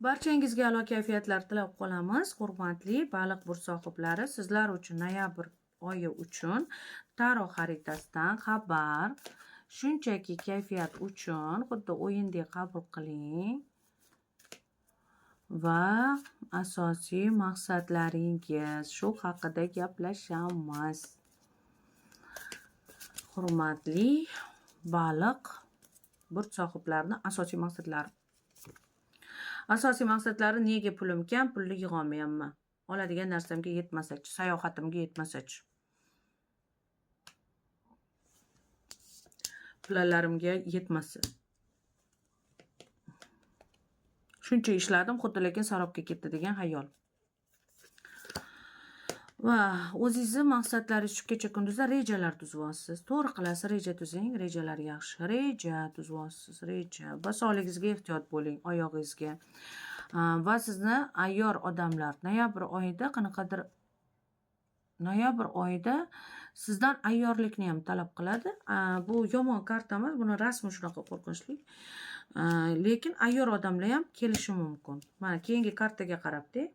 Barchangizga a'lo kayfiyatlar tilab qolamiz, hurmatli baliq burch sohiblari. Sizlar uchun noyabr oyi uchun tarot xaritasidan xabar. Shunchaki kayfiyat uchun xuddi o'yindek qabul qiling va asosiy maqsadlaringiz shu haqida gaplashamiz. Hurmatli baliq burch sohiblarining asosiy maqsadlari. Asosiy maqsadlari nega pulim kam, pulni yig'olmayapman. Oladigan narsamga yetmasachi, sayohatimga yetmasachi. Planlarimga yetmasa. Shuncha ishladim, xuddi lekin sarobga ketdi degan xayol. Va o'zingizni maqsadlaringiz shu kecha kunduzda rejalar tuzyapsiz. To'g'ri qilasiz, reja tuzing, rejalar yaxshi. Reja tuzyapsiz, reja. Va sog'lig'ingizga ehtiyot bo'ling, oyog'ingizga. Va sizni ayyor odamlar noyabr oyida qanaqadir noyabr oyida sizdan ayyorlikni ham talab qiladi. Bu yomon karta emas, buni rasmi shunaqa qo'rqinchli. Lekin ayyor odamlar ham kelishi mumkin. Mana keyingi kartaga qarabdi.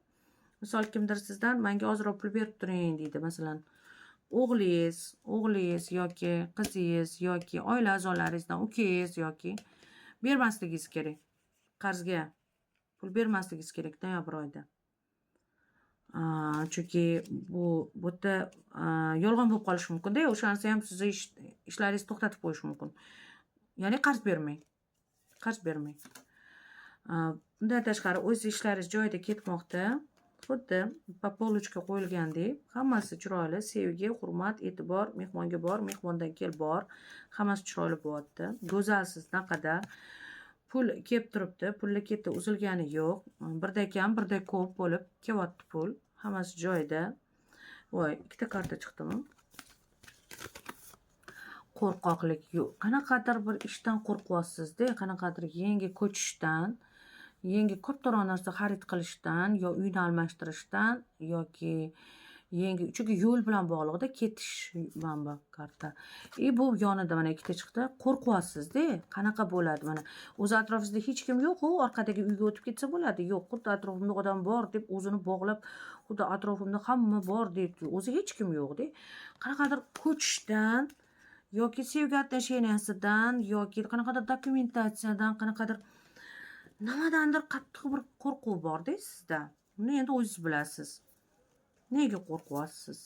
Misol kimdir sizdan menga ozroq pul berib turing deydi. Masalan, o'g'lingiz yoki qizingiz yoki oila a'zolaringizdan ukangiz yoki bermasligingiz kerak. Qarzga pul bermasligingiz kerak noyabr oyida. Chunki bu yerda yolg'on bo'lib qolishi mumkin-da, o'shanisi ham sizni ishlaringizni to'xtatib qo'yishi mumkin. Ya'ni qarz bermang. Qarz bermang. Bundan tashqari o'z ishlaringiz joyida ketmoqda. Xuddi по полочка qo'yilgandek, hammasi chiroyli, sevgi, hurmat, e'tibor, mehmonga bor, mehmondan kel bor, hammasi chiroyli bo'lyapti. Go'zalsiz naqadar. Pul kelib turibdi, pulni ketdi, uzilgani yo'q. Birda kam, birda ko'p bo'lib kelyapti pul. Hammasi joyida. Voy, ikkita karta chiqdimi? Qo'rqoqlik yo'q. Qanaqadir bir ishdan qo'rqyapsiz-da, qanaqadir yangi ko'chishdan, yangi kattaroq narsa xarid qilishdan, yo uyni almashtirishdan yoki yangi, chunki yo'l bilan bog'liqda ketish mana bu karta. Bu yonida mana ikkita chiqdi. Qo'rqyapsiz-da, qanaqa bo'ladi mana. O'z atrofingizda hech kim yo'q-ku, orqadagi uyga o'tib ketsa bo'ladi. Yo'q, xuddi atrofimda odam bor deb o'zini bog'lab, xuddi atrofimda hamma bor deb, o'zi hech kim yo'q-da. Qanaqadir ko'chishdan yoki sevgi отношениясidan yoki qanaqadir dokumentatsiyadan, qanaqadir nimadandir qattiq bir qo'rquv bor-da sizda. Buni endi o'zingiz bilasiz. Nega qo'rqyapsiz?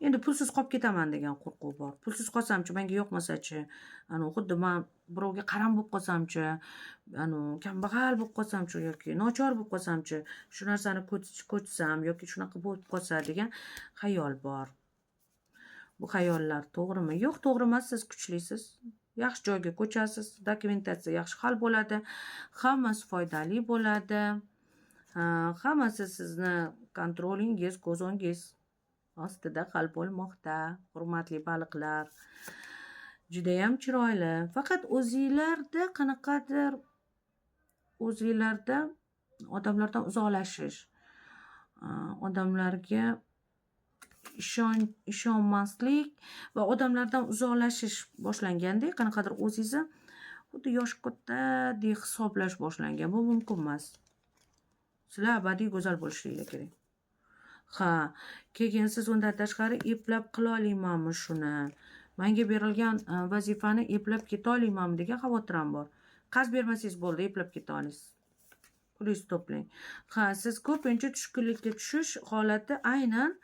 Endi pulsiz qolib ketaman degan qo'rquv bor. Pulsiz qolsamchi, menga yo'qmasachi, xuddi men birovga qaram bo'lib qolsamchi, kambag'al bo'lib qolsamchi yoki nochor bo'lib qolsamchi, shu narsani ko'chsam yoki shunaqa bo'lib qolsa degan xayol bor. Bu xayollar to'g'rimi? Yo'q, to'g'ri emas, siz kuchlisiz. Yaxshi joyga ko'chasiz, dokumentatsiya yaxshi hal bo'ladi, hammasi foydali bo'ladi. Hammasi sizni kontrolingiz, ko'zingiz ostida hal bo'lmoqda, hurmatli baliqlar. Juda ham chiroyli. Faqat o'zingizlarda qanaqadir odamlardan uzoqlashish, odamlarga ishonmaslik va odamlardan uzoqlashish boshlanganda, qanaqadir o'zingizni xuddi yosh kattadek hisoblash boshlangan. Bu mumkin emas. Sizlar abadiy go'zal bo'lishingiz kerak. Keyin siz undan tashqari eplab qila olmaymanmi shuni? Menga berilgan vazifani eplab keta olmaymanmi degan xavotir ham bor. Qarz bermasangiz bo'ldi, eplab keta olasiz. Pulingizni to'plang. Siz ko'pincha tushkunlikka tushish holati aynan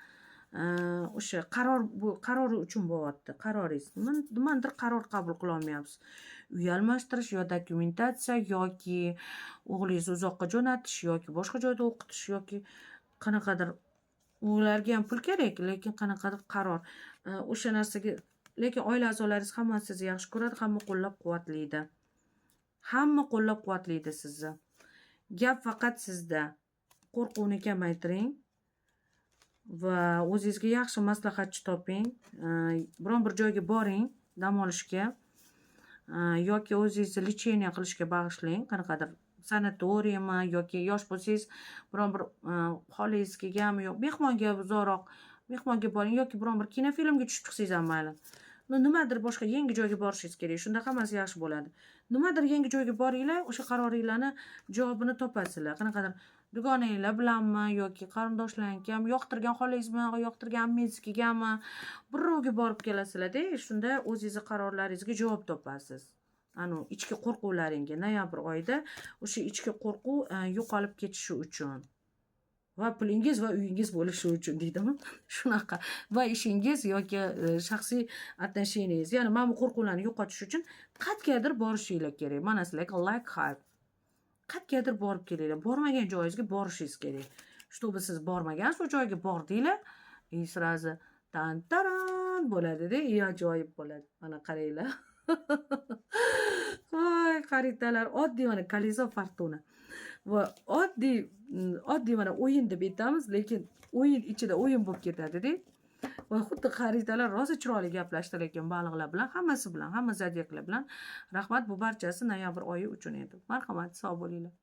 o'sha qaror uchun bo'lyapti. Qaroringiz. Nimadir qaror qabul qila olmayapsiz. Uy almashtirish yo dokumentatsiya yoki o'g'lingizni uzoqqa jo'natish yoki boshqa joyda o'qitish yoki qanaqadir ularga ham pul kerak, lekin qanaqadir qaror. O'sha narsaga, lekin oila a'zolaringiz hammasi sizni yaxshi ko'radi, hamma qo'llab-quvvatlaydi. Hamma qo'llab-quvvatlaydi sizni. Gap faqat sizda. Qo'rquvni kamaytiring. Va o'zingizga yaxshi maslahatchi toping. Biron bir joyga boring dam olishga yoki o'zingizni lecheniya qilishga bag'ishlang. Qanaqadir sanatoriymi yoki yosh bo'lsangiz biron bir xolingiz kelganmi yo'q, mehmonga uzoqroq mehmonga boring yoki biron bir kinofilmga tushib chiqsangiz ham mayli. nimadir boshqa yangi joyga borishingiz kerak. Shunda hammasi yaxshi bo'ladi. Nimadir yangi joyga boringlar, o'sha qaroringlarni javobini topasizlar. Qanaqadir dugonanglar bilanmi yoki qarindoshlaringizmi, yoqtirgan xolangizmi, yoqtirgan ammangizgami birovga borib kelasizlar-da, shunda o'zingizni qarorlaringizga javob topasiz. Ichki qo'rquvlaringga noyabr oyida o'sha ichki qo'rquv yo'qolib ketishi uchun va pulingiz va uyingiz bo'lishi uchun deydimi? Shunaqa. Va ishingiz yoki shaxsiy отношениyangiz, ya'ni mana bu qo'rquvlarni yo'qotish uchun qayergadir borishinglar kerak. Mana sizlarga like hype. Qayergadir borib kelinglar. Bormagan joyingizga borishingiz kerak. Чтобы siz bormagan shu joyga bordinglar, sразу tan-taran bo'ladi-da, ajoyib bo'ladi. Mana qaranglar. Voy, xaritalar oddiy mana Koliso Fortuna. Va oddiy mana o'yin deb aytamiz, lekin o'yin ichida o'yin bo'lib ketadi-da. Va xuddi xaritalar rosa chiroyli gaplashdi lekin baliqlar bilan, hammasi bilan, hamma zodiaklar bilan. Rahmat, bu barchasi noyabr oyi uchun edi. Marhamat, sog' bo'linglar.